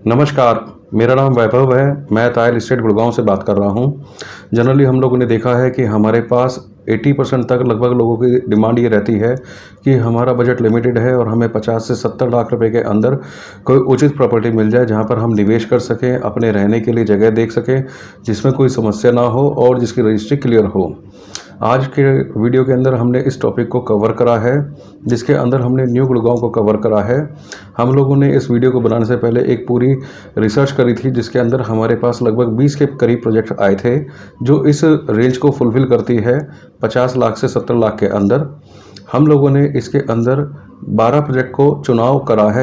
नमस्कार, मेरा नाम वैभव है। मैं तायल इस्टेट गुड़गांव से बात कर रहा हूं। जनरली हम लोगों ने देखा है कि हमारे पास 80% तक लगभग लोगों की डिमांड ये रहती है कि हमारा बजट लिमिटेड है और हमें 50 से 70 लाख रुपए के अंदर कोई उचित प्रॉपर्टी मिल जाए जहां पर हम निवेश कर सकें, अपने रहने के लिए जगह देख सकें, जिसमें कोई समस्या ना हो और जिसकी रजिस्ट्री क्लियर हो। आज के वीडियो के अंदर हमने इस टॉपिक को कवर करा है, जिसके अंदर हमने न्यू गुड़गांव को कवर करा है। हम लोगों ने इस वीडियो को बनाने से पहले एक पूरी रिसर्च करी थी, जिसके अंदर हमारे पास लगभग 20 के करीब प्रोजेक्ट आए थे जो इस रेंज को फुलफिल करती है 50 लाख से 70 लाख के अंदर। हम लोगों ने इसके अंदर 12 प्रोजेक्ट को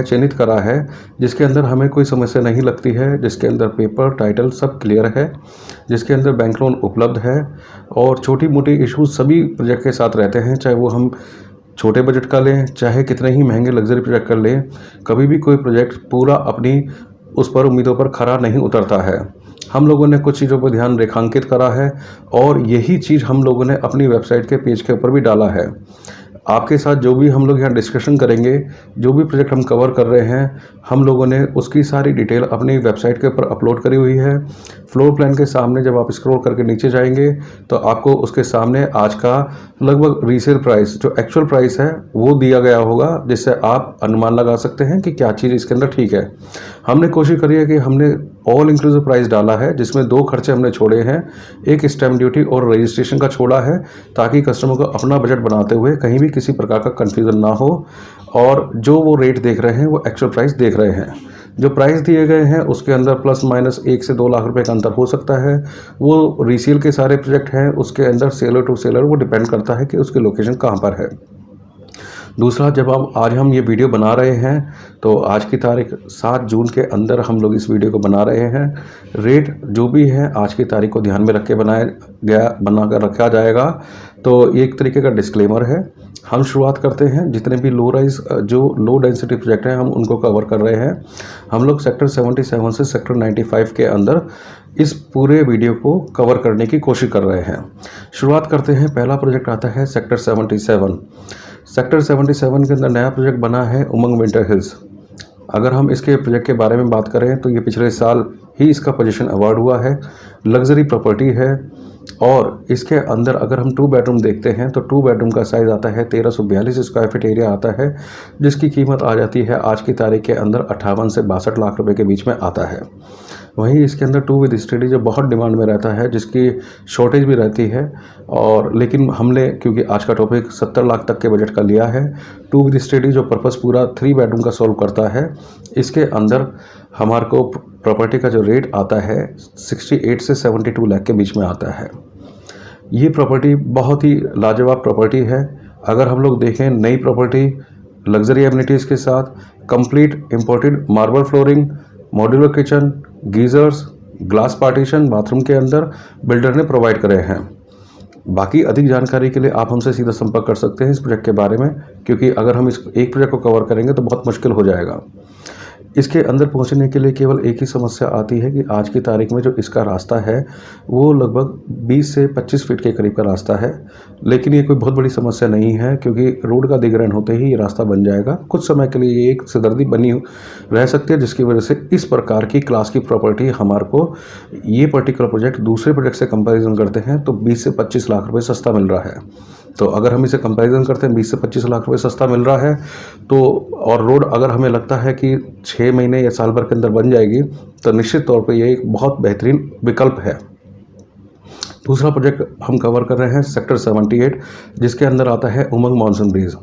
चयनित करा है, जिसके अंदर हमें कोई समस्या नहीं लगती है, जिसके अंदर पेपर टाइटल सब क्लियर है, जिसके अंदर बैंक लोन उपलब्ध है और छोटी मोटी इश्यूज सभी प्रोजेक्ट के साथ रहते हैं। चाहे वो हम छोटे बजट का लें, चाहे कितने ही महंगे लग्जरी प्रोजेक्ट कर लें, कभी भी कोई प्रोजेक्ट पूरा अपनी उस पर उम्मीदों पर खरा नहीं उतरता है। हम लोगों ने कुछ चीज़ों पर ध्यान रेखांकित करा है और यही चीज़ हम लोगों ने अपनी वेबसाइट के पेज के ऊपर भी डाला है। आपके साथ जो भी हम लोग यहाँ डिस्कशन करेंगे, जो भी प्रोजेक्ट हम कवर कर रहे हैं, हम लोगों ने उसकी सारी डिटेल अपनी वेबसाइट के ऊपर अपलोड करी हुई है। फ्लोर प्लान के सामने जब आप स्क्रॉल करके नीचे जाएंगे तो आपको उसके सामने आज का लगभग रीसेल प्राइस, जो एक्चुअल प्राइस है, वो दिया गया होगा, जिससे आप अनुमान लगा सकते हैं कि क्या चीज़ इसके अंदर ठीक है। हमने कोशिश करी है कि हमने ऑल इंक्लूसिव प्राइस डाला है, जिसमें 2 खर्चे हमने छोड़े हैं। एक स्टैम्प ड्यूटी और रजिस्ट्रेशन का छोड़ा है, ताकि कस्टमर को अपना बजट बनाते हुए कहीं भी किसी प्रकार का कन्फ्यूज़न ना हो और जो वो रेट देख रहे हैं वो एक्चुअल प्राइस देख रहे हैं। जो प्राइस दिए गए हैं उसके अंदर प्लस माइनस 1 से 2 लाख रुपए का अंतर हो सकता है। वो रीसेल के सारे प्रोजेक्ट हैं, उसके अंदर सेलर टू सेलर वो डिपेंड करता है कि उसकी लोकेशन कहाँ पर है। दूसरा, जब आज हम ये वीडियो बना रहे हैं तो आज की तारीख 7 जून के अंदर हम लोग इस वीडियो को बना रहे हैं। रेट जो भी है आज की तारीख को ध्यान में रख के बनाकर रखा जाएगा। तो ये एक तरीके का डिस्क्लेमर है। हम शुरुआत करते हैं, जितने भी लो डेंसिटी प्रोजेक्ट हैं हम उनको कवर कर रहे हैं। हम लोग सेक्टर 77 से सेक्टर 95 के अंदर इस पूरे वीडियो को कवर करने की कोशिश कर रहे हैं। शुरुआत करते हैं, पहला प्रोजेक्ट आता है सेक्टर 77। सेक्टर 77 के अंदर नया प्रोजेक्ट बना है उमंग विंटर हिल्स। अगर हम इसके प्रोजेक्ट के बारे में बात करें तो ये पिछले साल ही इसका पोजीशन अवार्ड हुआ है। लग्जरी प्रॉपर्टी है और इसके अंदर अगर हम 2 बेडरूम देखते हैं तो 2 बेडरूम का साइज़ आता है 1342 स्क्वायर फीट एरिया आता है, जिसकी कीमत आ जाती है आज की तारीख के अंदर 58 से 62 लाख रुपए के बीच में आता है। वहीं इसके अंदर 2 विद स्टडी जो बहुत डिमांड में रहता है, जिसकी शॉर्टेज भी रहती है, और लेकिन हमने क्योंकि आज का टॉपिक 70 लाख तक के बजट का लिया है, 2 विद स्टडी जो पर्पस पूरा 3 बेडरूम का सॉल्व करता है, इसके अंदर हमारे को प्रॉपर्टी का जो रेट आता है 68 से 72 लाख के बीच में आता है। ये प्रॉपर्टी बहुत ही लाजवाब प्रॉपर्टी है। अगर हम लोग देखें, नई प्रॉपर्टी लग्जरी एमिनिटीज़ के साथ, complete imported marble flooring, modular kitchen, geysers, glass partition bathroom के अंदर बिल्डर ने प्रोवाइड करे हैं। बाकी अधिक जानकारी के लिए आप हमसे सीधा संपर्क कर सकते हैं इस प्रोजेक्ट के बारे में, क्योंकि अगर हम इस एक प्रोजेक्ट को कवर करेंगे तो बहुत मुश्किल हो जाएगा। इसके अंदर पहुंचने के लिए केवल एक ही समस्या आती है कि आज की तारीख में जो इसका रास्ता है वो लगभग 20 से 25 फीट के करीब का रास्ता है, लेकिन ये कोई बहुत बड़ी समस्या नहीं है, क्योंकि रोड का अधिग्रहण होते ही ये रास्ता बन जाएगा। कुछ समय के लिए ये एक सिरदर्दी बनी रह सकती है, जिसकी वजह से इस प्रकार की क्लास की प्रॉपर्टी हमारे को ये पर्टिकुलर प्रोजेक्ट दूसरे प्रोजेक्ट से कंपेरिजन करते हैं तो 20 से 25 लाख रुपये सस्ता मिल रहा है। तो अगर हम इसे कंपैरिजन करते हैं, 20 से 25 लाख रुपए सस्ता मिल रहा है, तो और रोड अगर हमें लगता है कि 6 महीने या साल भर के अंदर बन जाएगी, तो निश्चित तौर पे ये एक बहुत बेहतरीन विकल्प है। दूसरा प्रोजेक्ट हम कवर कर रहे हैं सेक्टर 78, जिसके अंदर आता है उमंग मानसून ब्रीज।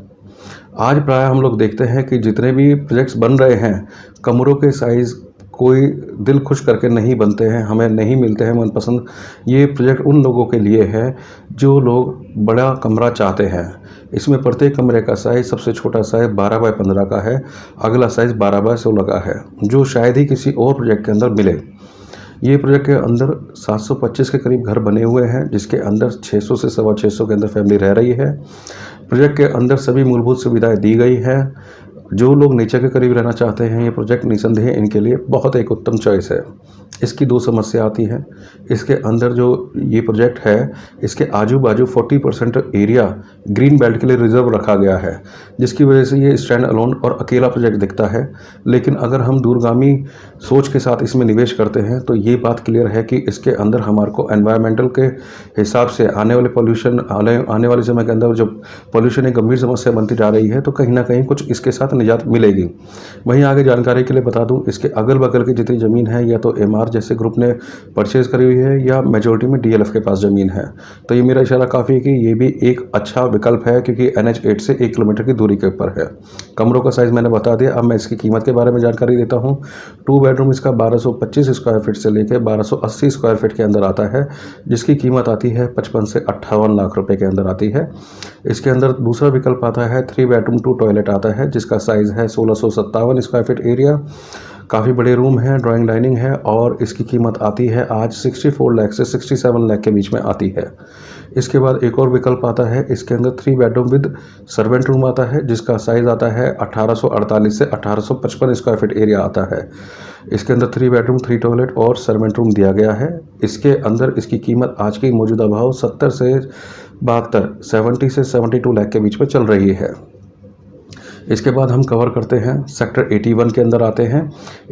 आज प्राय हम लोग देखते हैं कि जितने भी प्रोजेक्ट्स बन रहे हैं, कमरों के साइज़ कोई दिल खुश करके नहीं बनते हैं, हमें नहीं मिलते हैं मनपसंद। ये प्रोजेक्ट उन लोगों के लिए है जो लोग बड़ा कमरा चाहते हैं। इसमें प्रत्येक कमरे का साइज़, सबसे छोटा साइज़ 12 बाय 15 का है, अगला साइज़ 12 बाय 16 का है, जो शायद ही किसी और प्रोजेक्ट के अंदर मिले। ये प्रोजेक्ट के अंदर 725 के करीब घर बने हुए हैं, जिसके अंदर 600 से 650 के अंदर फैमिली रह रही है। प्रोजेक्ट के अंदर सभी मूलभूत सुविधाएं दी गई हैं। जो लोग नेचर के करीब रहना चाहते हैं, ये प्रोजेक्ट निसंदेह इनके लिए बहुत एक उत्तम चॉइस है। इसकी दो समस्या आती हैं। इसके अंदर जो ये प्रोजेक्ट है, इसके आजू बाजू 40% एरिया ग्रीन बेल्ट के लिए रिजर्व रखा गया है, जिसकी वजह से ये स्टैंड अलोन और अकेला प्रोजेक्ट दिखता है। लेकिन अगर हम दूरगामी सोच के साथ इसमें निवेश करते हैं तो ये बात क्लियर है कि इसके अंदर हमारे को एनवायरमेंटल के हिसाब से आने वाले पोल्यूशन आने वाले समय के अंदर जो पोल्यूशन एक गंभीर समस्या बनती जा रही है, तो कहीं ना कहीं कुछ इसके साथ निजात मिलेगी। वहीं आगे जानकारी के लिए बता दूं, इसके अगल बगल की जितनी ज़मीन है या तो एमआर जैसे ग्रुप ने परचेज करी हुई है या मेजोरिटी में डीएलएफ के पास ज़मीन है। तो ये मेरा इशारा काफ़ी है कि ये भी एक अच्छा विकल्प है, क्योंकि NH8 से 1 किलोमीटर की दूरी के ऊपर है। कमरों का साइज़ मैंने बता दिया। अब मैं इसकी कीमत के बारे में जानकारी देता हूँ। 2 बेडरूम इसका 1225 स्क्वायर फीट से लेकर 1280 स्क्वायर फीट के अंदर आता है, जिसकी कीमत आती है 55 से 58 लाख रुपए के अंदर आती है। इसके अंदर दूसरा विकल्प आता है 3 बेडरूम 2 टॉयलेट आता है, जिसका साइज़ है 1657 स्क्वायर फीट एरिया। काफ़ी बड़े रूम हैं, ड्राइंग डाइनिंग है, और इसकी कीमत आती है आज 64 लाख से 67 लाख के बीच में आती है। इसके बाद एक और विकल्प आता है, इसके अंदर 3 बेडरूम विद सर्वेंट रूम आता है, जिसका साइज़ आता है 1848 से 1855 स्क्वायर फीट एरिया आता है। इसके अंदर 3 बेडरूम 3 टॉयलेट और सर्वेंट रूम दिया गया है। इसके अंदर इसकी कीमत आज की मौजूदा भाव 70 से 72 लाख के बीच में चल रही है। इसके बाद हम कवर करते हैं सेक्टर 81 के अंदर आते हैं।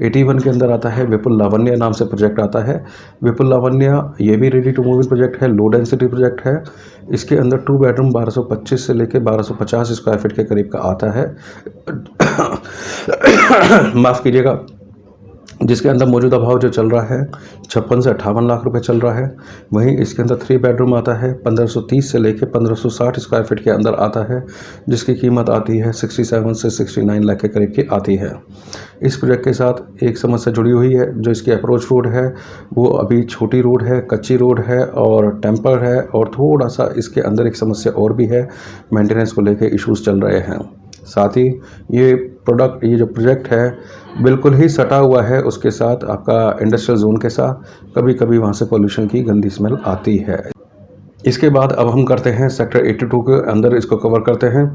81 के अंदर आता है विपुल लावण्य नाम से प्रोजेक्ट आता है। विपुल लावण्य ये भी ready to move in project है, लो डेंसिटी प्रोजेक्ट है। इसके अंदर 2 बेडरूम 1225 से लेकर 1250 स्क्वायर फीट के करीब का आता है। माफ़ कीजिएगा, जिसके अंदर मौजूदा भाव जो चल रहा है 56 से 58 लाख रुपए चल रहा है। वहीं इसके अंदर 3 बेडरूम आता है 1530 से लेकर 1560 स्क्वायर फीट के अंदर आता है, जिसकी कीमत आती है 67 से 69 लाख के करीब की आती है। इस प्रोजेक्ट के साथ एक समस्या जुड़ी हुई है, जो इसकी अप्रोच रोड है वो अभी छोटी रोड है, कच्ची रोड है और टेम्पर है, और थोड़ा सा इसके अंदर एक समस्या और भी है, मेंटेनेंस को लेकर इश्यूज चल रहे हैं। साथ ही ये जो प्रोजेक्ट है बिल्कुल ही सटा हुआ है उसके साथ आपका इंडस्ट्रियल जोन के साथ, कभी कभी वहाँ से पोल्यूशन की गंदी स्मेल आती है। इसके बाद अब हम करते हैं सेक्टर 82 के अंदर, इसको कवर करते हैं।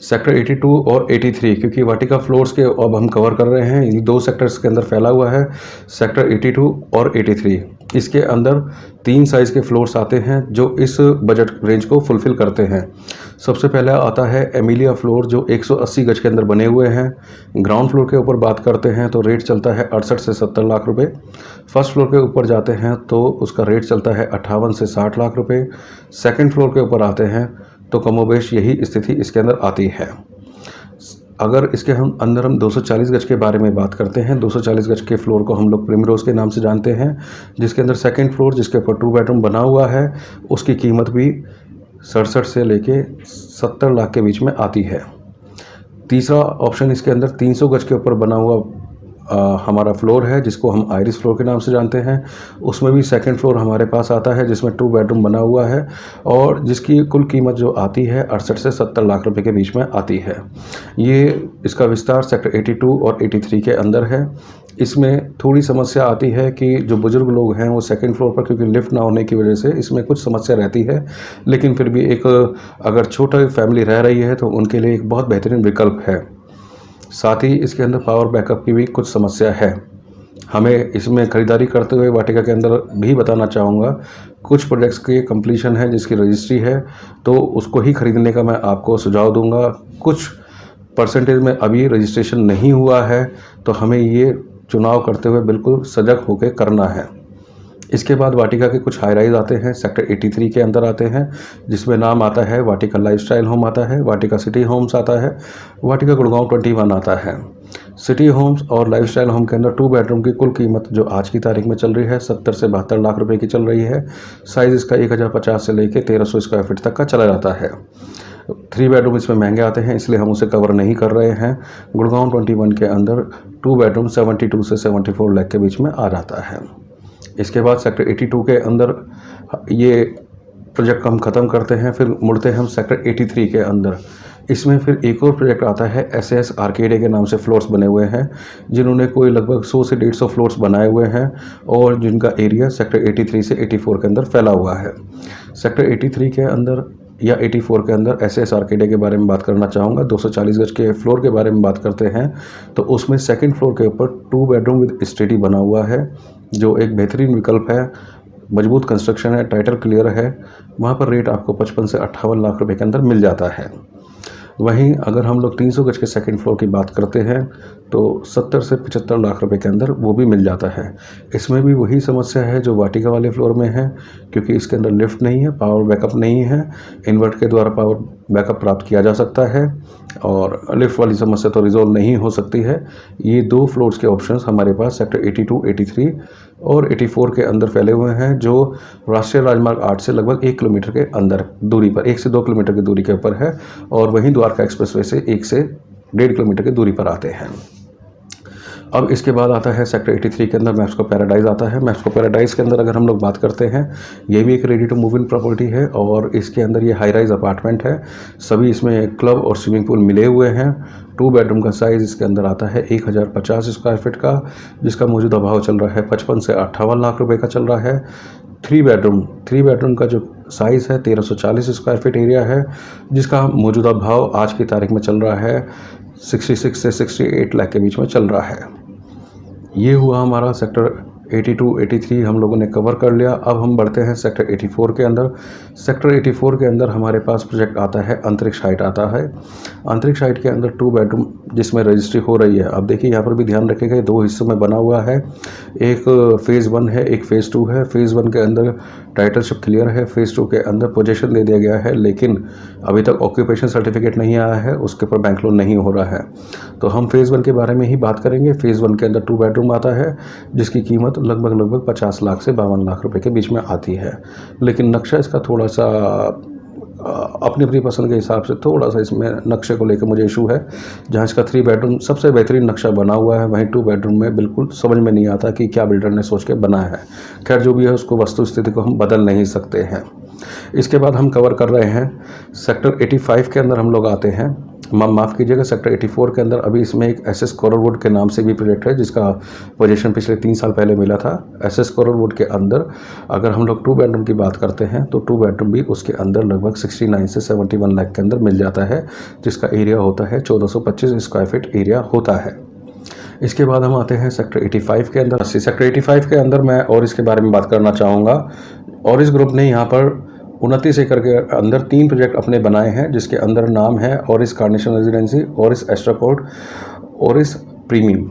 सेक्टर 82 और 83, क्योंकि वाटिका फ्लोर्स के अब हम कवर कर रहे हैं, इन 2 सेक्टर्स के अंदर फैला हुआ है सेक्टर 82 और 83। इसके अंदर 3 साइज़ के फ्लोर्स आते हैं जो इस बजट रेंज को फुलफ़िल करते हैं। सबसे पहला आता है एमिलिया फ्लोर, जो 180 गज के अंदर बने हुए हैं। ग्राउंड फ्लोर के ऊपर बात करते हैं तो रेट चलता है 68 से 70 लाख रुपए। फर्स्ट फ्लोर के ऊपर जाते हैं तो उसका रेट चलता है 58 से 60 लाख रुपए। सेकंड फ्लोर के ऊपर आते हैं तो कमोबेश यही स्थिति इसके अंदर आती है। अगर इसके अंदर हम 240 गज के बारे में बात करते हैं, 240 गज के फ्लोर को हम लोग प्रिमरोज के नाम से जानते हैं, जिसके अंदर सेकंड फ्लोर जिसके ऊपर 2 बेडरूम बना हुआ है, उसकी कीमत भी 67 से लेके 70 लाख के बीच में आती है। तीसरा ऑप्शन इसके अंदर 300 गज के ऊपर बना हुआ हमारा फ्लोर है, जिसको हम आयरिस फ्लोर के नाम से जानते हैं। उसमें भी सेकंड फ्लोर हमारे पास आता है, जिसमें 2 बेडरूम बना हुआ है, और जिसकी कुल कीमत जो आती है 68 से 70 लाख रुपए के बीच में आती है। ये इसका विस्तार सेक्टर 82 और 83 के अंदर है। इसमें थोड़ी समस्या आती है कि जो बुजुर्ग लोग हैं वो सेकंड फ्लोर पर, क्योंकि लिफ्ट ना होने की वजह से इसमें कुछ समस्या रहती है, लेकिन फिर भी एक अगर छोटा फैमिली रह रही है तो उनके लिए एक बहुत बेहतरीन विकल्प है। साथ ही इसके अंदर पावर बैकअप की भी कुछ समस्या है। हमें इसमें ख़रीदारी करते हुए वाटिका के अंदर भी बताना चाहूँगा, कुछ प्रोजेक्ट्स के कंप्लीशन है जिसकी रजिस्ट्री है, तो उसको ही ख़रीदने का मैं आपको सुझाव दूंगा। कुछ परसेंटेज में अभी रजिस्ट्रेशन नहीं हुआ है, तो हमें ये चुनाव करते हुए बिल्कुल सजग होकर करना है। इसके बाद वाटिका के कुछ हाई राइज आते हैं, सेक्टर 83 के अंदर आते हैं, जिसमें नाम आता है वाटिका लाइफस्टाइल होम आता है, वाटिका सिटी होम्स आता है, वाटिका गुड़गांव 21 आता है। सिटी होम्स और लाइफस्टाइल होम के अंदर 2 बेडरूम की कुल कीमत जो आज की तारीख में चल रही है 70 से 72 लाख रुपए की चल रही है। साइज़ इसका 1050 से लेकर 1300 स्क्वायर फीट तक का चला जाता है। 3 बेडरूम इसमें महंगे आते हैं, इसलिए हम उसे कवर नहीं कर रहे हैं। गुड़गांव 21 के अंदर 2 बेडरूम 72 से 74 लाख के बीच में आ जाता है। इसके बाद सेक्टर 82 के अंदर ये प्रोजेक्ट को हम ख़त्म करते हैं, फिर मुड़ते हैं हम सेक्टर 83 के अंदर। इसमें फिर एक और प्रोजेक्ट आता है SAS आर्केड के नाम से फ्लोर्स बने हुए हैं, जिन्होंने कोई लगभग 100 से 150 फ्लोर्स बनाए हुए हैं, और जिनका एरिया सेक्टर 83 से 84 के अंदर फैला हुआ है। सेक्टर 83 के अंदर या 84 के अंदर SS आर्केडिया के बारे में बात करना चाहूँगा। 240 गज के फ्लोर के बारे में बात करते हैं तो उसमें सेकंड फ्लोर के ऊपर 2 बेडरूम विद स्टडी बना हुआ है, जो एक बेहतरीन विकल्प है। मजबूत कंस्ट्रक्शन है, टाइटल क्लियर है। वहाँ पर रेट आपको 55 से 58 लाख रुपए के अंदर मिल जाता है। वहीं अगर हम लोग 300 गज के सेकंड फ्लोर की बात करते हैं तो 70 से 75 लाख रुपए के अंदर वो भी मिल जाता है। इसमें भी वही समस्या है जो वाटिका वाले फ्लोर में है, क्योंकि इसके अंदर लिफ्ट नहीं है, पावर बैकअप नहीं है। इन्वर्ट के द्वारा पावर बैकअप प्राप्त किया जा सकता है और लिफ्ट वाली समस्या तो रिजॉल्व नहीं हो सकती है। ये 2 फ्लोर्स के ऑप्शंस हमारे पास सेक्टर 82, 83 और 84 के अंदर फैले हुए हैं, जो राष्ट्रीय राजमार्ग 8 से लगभग 1 किलोमीटर के अंदर दूरी पर, 1 से 2 किलोमीटर की दूरी के ऊपर है। और वहीं द्वारका एक्सप्रेसवे से 1 से 1.5 किलोमीटर की दूरी पर आते हैं। अब इसके बाद आता है सेक्टर 83 के अंदर मैक्सको पैराडाइज आता है। मैक्सको पैराडाइज के अंदर अगर हम लोग बात करते हैं, ये भी एक ready to move in property है और इसके अंदर ये हाई राइज अपार्टमेंट है। सभी इसमें क्लब और स्विमिंग पूल मिले हुए हैं। 2 बेडरूम का साइज़ इसके अंदर आता है 1050 स्क्वायर फीट का, जिसका मौजूदा भाव चल रहा है 55 से 58 लाख रुपए का चल रहा है। 3 बेडरूम का जो साइज़ है 1340 स्क्वायर फीट एरिया है, जिसका मौजूदा भाव आज की तारीख में चल रहा है 66 से 68 लाख के बीच में चल रहा है। ये हुआ हमारा सेक्टर 82, 83 हम लोगों ने कवर कर लिया। अब हम बढ़ते हैं सेक्टर 84 के अंदर। सेक्टर 84 के अंदर हमारे पास प्रोजेक्ट आता है अंतरिक्ष हाइट आता है। अंतरिक्ष हाइट के अंदर 2 बेडरूम जिसमें रजिस्ट्री हो रही है। अब देखिए यहाँ पर भी ध्यान रखिएगा, 2 हिस्सों में बना हुआ है। एक फ़ेज़ 1 है, एक फ़ेज़ 2 है। फ़ेज़ 1 के अंदर टाइटलशिप क्लियर है, फ़ेज़ 2 के अंदर पोजीशन दे दिया गया है, लेकिन अभी तक ऑक्यूपेशन सर्टिफिकेट नहीं आया है, उसके ऊपर बैंक लोन नहीं हो रहा है। तो हम फ़ेज़ 1 के बारे में ही बात करेंगे। फ़ेज़ 1 के अंदर 2 बेडरूम आता है, जिसकी कीमत लगभग 50 लाख से 52 लाख रुपए के बीच में आती है। लेकिन नक्शा इसका थोड़ा सा अपनी अपनी पसंद के हिसाब से थोड़ा सा इसमें नक्शे को लेकर मुझे इशू है। जहाँ इसका 3 बेडरूम सबसे बेहतरीन नक्शा बना हुआ है, वहीं 2 बेडरूम में बिल्कुल समझ में नहीं आता कि क्या बिल्डर ने सोच के बनाया है। खैर जो भी है, उसको वस्तु स्थिति को हम बदल नहीं सकते हैं। इसके बाद हम कवर कर रहे हैं सेक्टर 85 के अंदर हम लोग आते हैं। माफ़ कीजिएगा, सेक्टर 84 के अंदर अभी इसमें एक SS कोरलवुड के नाम से भी प्रोजेक्ट है, जिसका पोजीशन पिछले 3 साल पहले मिला था। SS कोरलवुड के अंदर अगर हम लोग 2 बेडरूम की बात करते हैं तो 2 बेडरूम भी उसके अंदर लगभग 69 से 71 लाख के अंदर मिल जाता है, जिसका एरिया होता है 1425 स्क्वायर फीट एरिया होता है। इसके बाद हम आते हैं सेक्टर 85 के अंदर। सेक्टर 85 के अंदर मैं और इसके बारे में बात करना चाहूँगा। और इस ग्रुप ने यहाँ पर 29 एकड़ के अंदर 3 प्रोजेक्ट अपने बनाए हैं, जिसके अंदर नाम है Auris carnation residency, Auris Astracourt, Auris premium.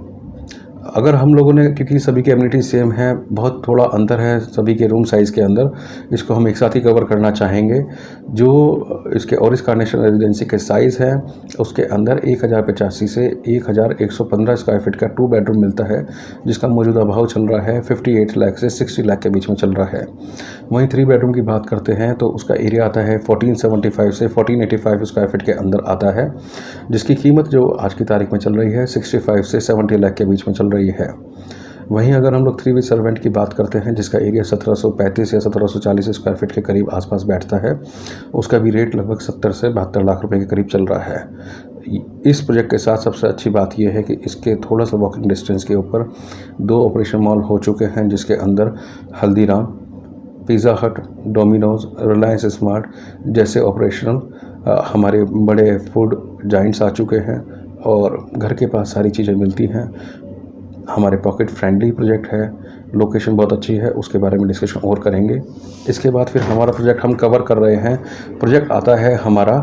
अगर हम लोगों ने, क्योंकि सभी की एमिनिटी सेम है, बहुत थोड़ा अंतर है सभी के रूम साइज़ के अंदर, इसको हम एक साथ ही कवर करना चाहेंगे। जो इसके ऑरिस कार्नेशन रेजिडेंसी के साइज़ है, उसके अंदर 1085 से 1115 स्क्वायर फीट का 2 बेडरूम मिलता है, जिसका मौजूदा भाव चल रहा है 58 लाख से 60 लाख के बीच में चल रहा है। वहीं 3 बेडरूम की बात करते हैं तो उसका एरिया आता है 1475 से 1485 स्क्वायर फीट के अंदर आता है, जिसकी कीमत जो आज की तारीख में चल रही है 65 से 70 लाख के बीच में चल रही है। वहीं अगर हम लोग 3 वे सर्वेंट की बात करते हैं, जिसका एरिया 1735 या 1740 स्क्वायर फीट के करीब आसपास बैठता है, उसका भी रेट लगभग 70 से 72 लाख रुपए के करीब चल रहा है। इस प्रोजेक्ट के साथ सबसे अच्छी बात यह है कि इसके थोड़ा सा वॉकिंग डिस्टेंस के ऊपर 2 ऑपरेशन मॉल हो चुके हैं, जिसके अंदर हल्दीराम, पिज़्ज़ा हट, डोमिनोज, रिलायंस स्मार्ट जैसे ऑपरेशनल हमारे बड़े फूड जाइंट्स आ चुके हैं और घर के पास सारी चीज़ें मिलती हैं। हमारे पॉकेट फ्रेंडली प्रोजेक्ट है, लोकेशन बहुत अच्छी है, उसके बारे में डिस्कशन और करेंगे। इसके बाद फिर हमारा प्रोजेक्ट हम कवर कर रहे हैं। प्रोजेक्ट आता है हमारा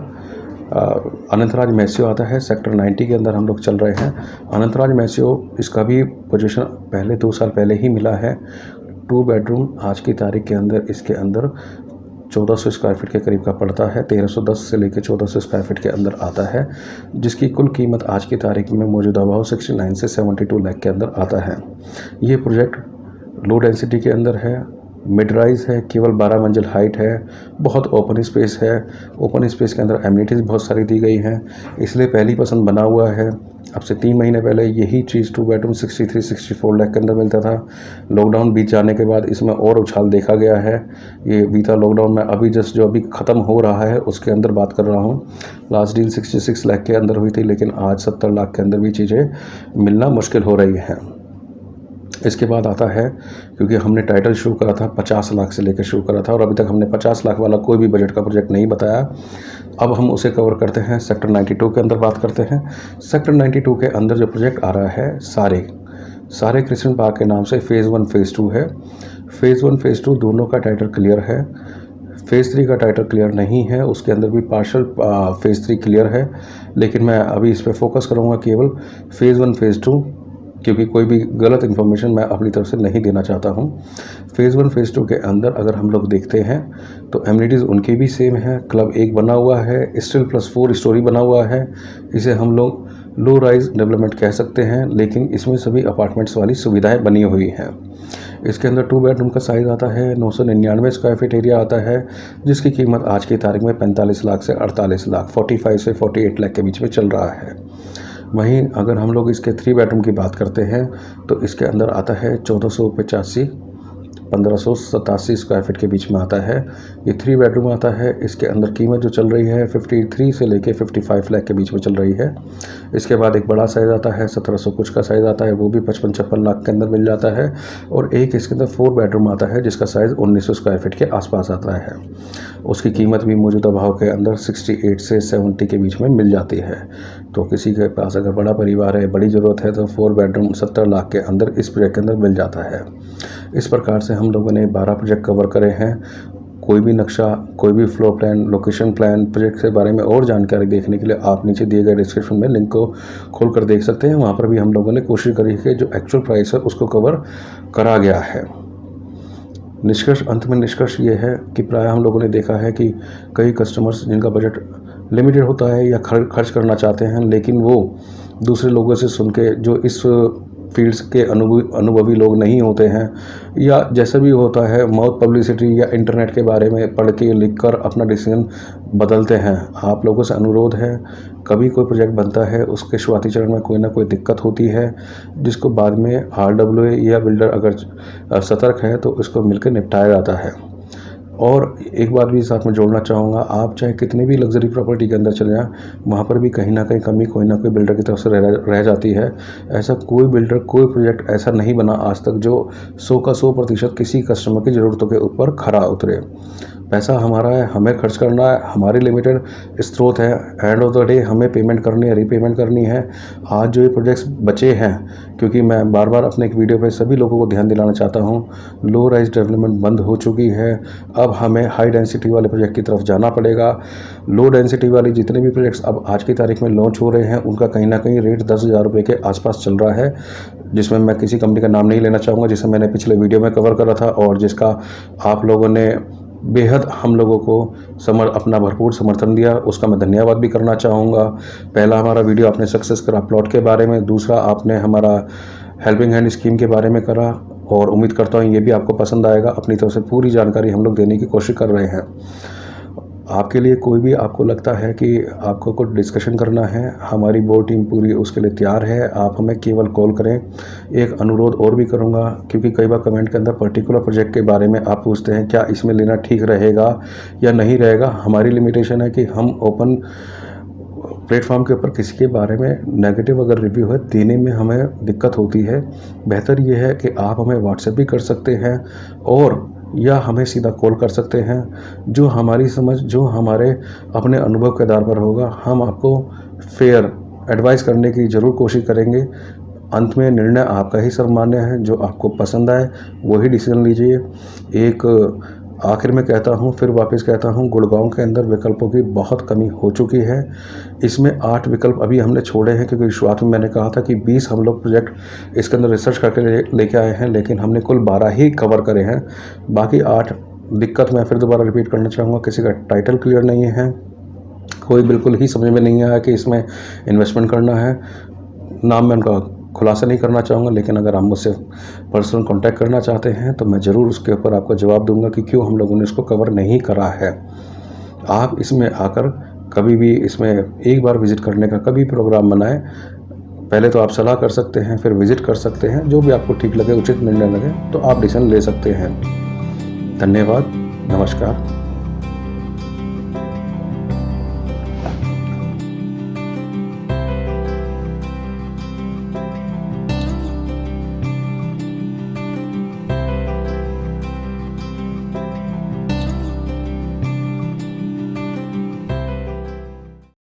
अनंतराज मैस्यो आता है, सेक्टर 90 के अंदर हम लोग चल रहे हैं। अनंतराज मैस्यो, इसका भी पोजीशन पहले 2 साल पहले ही मिला है। 2 बेडरूम आज की तारीख के अंदर इसके अंदर 1400 स्क्वायर फीट के करीब का पड़ता है, 1310 से लेकर 1400 स्क्वायर फीट के अंदर आता है, जिसकी कुल कीमत आज की तारीख में मौजूदा भाव 69 से 72 लाख के अंदर आता है। ये प्रोजेक्ट लो डेंसिटी के अंदर है, मिड राइज है, केवल 12 मंजिल हाइट है, बहुत ओपन स्पेस है। ओपन स्पेस के अंदर एमिनिटीज़ बहुत सारी दी गई हैं, इसलिए पहली पसंद बना हुआ है। अब से 3 महीने पहले यही चीज़ 2 बेडरूम 63-64 लाख के अंदर मिलता था। लॉकडाउन बीत जाने के बाद इसमें और उछाल देखा गया है। ये बीता लॉकडाउन में अभी जस्ट जो अभी ख़त्म हो रहा है उसके अंदर बात कर रहा हूँ। लास्ट डील 66 लाख के अंदर हुई थी, लेकिन आज 70 लाख के अंदर भी चीज़ें मिलना मुश्किल हो रही हैं। इसके बाद आता है, क्योंकि हमने टाइटल शुरू करा था 50 लाख से लेकर शुरू करा था और अभी तक हमने 50 लाख वाला कोई भी बजट का प्रोजेक्ट नहीं बताया। अब हम उसे कवर करते हैं, सेक्टर 92 के अंदर बात करते हैं। सेक्टर 92 के अंदर जो प्रोजेक्ट आ रहा है सारे क्रिश्चियन पार्क के नाम से फ़ेज़ 1 फ़ेज़ 2 है। फ़ेज़ 1 फ़ेज़ 2 दोनों का टाइटल क्लियर है। फ़ेज़ 3 का टाइटल क्लियर नहीं है, उसके अंदर भी पार्शल फ़ेज़ 3 क्लियर है, लेकिन मैं अभी इस पर फोकस करूँगा केवल फ़ेज़ 1 फ़ेज़ 2, क्योंकि कोई भी गलत इन्फॉर्मेशन मैं अपनी तरफ से नहीं देना चाहता हूँ। फ़ेज़ 1 फ़ेज़ 2 के अंदर अगर हम लोग देखते हैं तो एमिनिटीज़ उनकी भी सेम है। क्लब 1 बना हुआ है, स्टील प्लस 4 स्टोरी बना हुआ है। इसे हम लोग लो राइज डेवलपमेंट कह सकते हैं, लेकिन इसमें सभी अपार्टमेंट्स वाली सुविधाएं बनी हुई हैं। इसके अंदर 2 बेडरूम का साइज़ आता है, 999 स्क्वायर फीट एरिया आता है, जिसकी कीमत आज की तारीख में 45 लाख से 48 लाख 45 से 48 लाख के बीच में चल रहा है। वहीं अगर हम लोग इसके 3 बेडरूम की बात करते हैं तो इसके अंदर आता है 1485 1587 स्क्वायर फीट के बीच में आता है। ये 3 बेडरूम आता है। इसके अंदर कीमत जो चल रही है 53 से लेके 55 लाख के बीच में चल रही है। इसके बाद एक बड़ा साइज़ आता है, 1700 कुछ का साइज़ आता है, वो भी 55-56 लाख के अंदर मिल जाता है। और एक इसके अंदर 4 बेडरूम आता है जिसका साइज़ 1900 स्क्वायर फीट के आसपास आता है। उसकी कीमत भी मौजूदा भाव के अंदर 68 से 70 के बीच में मिल जाती है। तो किसी के पास अगर बड़ा परिवार है, बड़ी ज़रूरत है, तो 4 बेडरूम 70 लाख के अंदर इस प्रोजेक्ट के अंदर मिल जाता है। इस प्रकार से हम लोगों ने 12 प्रोजेक्ट कवर करे हैं। कोई भी नक्शा, कोई भी floor plan, location plan, project के बारे में और जानकारी देखने के लिए आप नीचे दिए गए डिस्क्रिप्शन में लिंक को खोल कर देख सकते हैं। वहाँ पर भी हम लोगों ने कोशिश करी है कि जो एक्चुअल प्राइस है उसको कवर करा गया है। अंत में निष्कर्ष ये है कि प्राय हम लोगों ने देखा है कि कई कस्टमर्स जिनका बजट लिमिटेड होता है या खर्च करना चाहते हैं, लेकिन वो दूसरे लोगों से सुन के, जो इस फील्ड्स के अनुभवी लोग नहीं होते हैं, या जैसा भी होता है माउथ पब्लिसिटी या इंटरनेट के बारे में पढ़ के लिख कर अपना डिसीजन बदलते हैं। आप लोगों से अनुरोध है, कभी कोई प्रोजेक्ट बनता है उसके शुरुआती चरण में कोई ना कोई दिक्कत होती है, जिसको बाद में RWA या बिल्डर अगर सतर्क है तो इसको मिलकर निपटाया जाता है। और एक बात भी साथ में जोड़ना चाहूँगा, आप चाहे कितनी भी लग्जरी प्रॉपर्टी के अंदर चले जाएं, वहाँ पर भी कहीं ना कहीं कमी कोई ना कोई बिल्डर की तरफ से रह जाती है। ऐसा कोई बिल्डर, कोई प्रोजेक्ट ऐसा नहीं बना आज तक जो 100 का 100% किसी कस्टमर की ज़रूरतों के ऊपर खरा उतरे। पैसा हमारा है, हमें खर्च करना है, हमारी लिमिटेड स्रोत है। एंड ऑफ द डे हमें पेमेंट करनी है, रीपेमेंट करनी है। आज जो ये प्रोजेक्ट्स बचे हैं, क्योंकि मैं बार बार अपने एक वीडियो पे सभी लोगों को ध्यान दिलाना चाहता हूँ, लो राइज डेवलपमेंट बंद हो चुकी है। अब हमें हाई डेंसिटी वाले प्रोजेक्ट की तरफ जाना पड़ेगा। लो डेंसिटी वाली जितने भी प्रोजेक्ट्स अब आज की तारीख में लॉन्च हो रहे हैं, उनका कहीं ना कहीं रेट 10,000 रुपये के आसपास चल रहा है, जिसमें मैं किसी कंपनी का नाम नहीं लेना चाहूँगा, जिसे मैंने पिछले वीडियो में कवर करा था और जिसका आप लोगों ने बेहद हम लोगों को अपना भरपूर समर्थन दिया। उसका मैं धन्यवाद भी करना चाहूँगा। पहला हमारा वीडियो आपने सक्सेस करा प्लॉट के बारे में, दूसरा आपने हमारा हेल्पिंग हैंड स्कीम के बारे में करा, और उम्मीद करता हूँ ये भी आपको पसंद आएगा। अपनी तरफ से पूरी जानकारी हम लोग देने की कोशिश कर रहे हैं। आपके लिए कोई भी आपको लगता है कि आपको कुछ डिस्कशन करना है, हमारी बोर्ड टीम पूरी उसके लिए तैयार है। आप हमें केवल कॉल करें। एक अनुरोध और भी करूंगा, क्योंकि कई बार कमेंट के अंदर पर्टिकुलर प्रोजेक्ट के बारे में आप पूछते हैं क्या इसमें लेना ठीक रहेगा या नहीं रहेगा। हमारी लिमिटेशन है कि हम ओपन प्लेटफॉर्म के ऊपर किसी के बारे में नेगेटिव अगर रिव्यू है देने में हमें दिक्कत होती है। बेहतर ये है कि आप हमें व्हाट्सएप भी कर सकते हैं और या हमें सीधा कॉल कर सकते हैं। जो हमारी समझ, जो हमारे अपने अनुभव के आधार पर होगा, हम आपको फेयर एडवाइस करने की ज़रूर कोशिश करेंगे। अंत में निर्णय आपका ही सर्वमान्य है। जो आपको पसंद आए वही डिसीजन लीजिए। एक आखिर में कहता हूँ, फिर वापस कहता हूँ, गुड़गांव के अंदर विकल्पों की बहुत कमी हो चुकी है। इसमें 8 विकल्प अभी हमने छोड़े हैं, क्योंकि शुरुआत में मैंने कहा था कि 20 हम लोग प्रोजेक्ट इसके अंदर रिसर्च करके लेके आए हैं, लेकिन हमने कुल 12 ही कवर करे हैं। बाकी 8 दिक्कत मैं फिर दोबारा रिपीट करना चाहूँगा, किसी का टाइटल क्लियर नहीं है, कोई बिल्कुल ही समझ में नहीं आया कि इसमें इन्वेस्टमेंट करना है। नाम मैं उनका खुलासा नहीं करना चाहूँगा, लेकिन अगर आप मुझसे पर्सनल कांटेक्ट करना चाहते हैं तो मैं ज़रूर उसके ऊपर आपको जवाब दूंगा कि क्यों हम लोगों ने इसको कवर नहीं करा है। आप इसमें आकर कभी भी इसमें एक बार विज़िट करने का कभी प्रोग्राम बनाएं। पहले तो आप सलाह कर सकते हैं, फिर विज़िट कर सकते हैं। जो भी आपको ठीक लगे, उचित निर्णय लगे, तो आप डिसीजन ले सकते हैं। धन्यवाद, नमस्कार।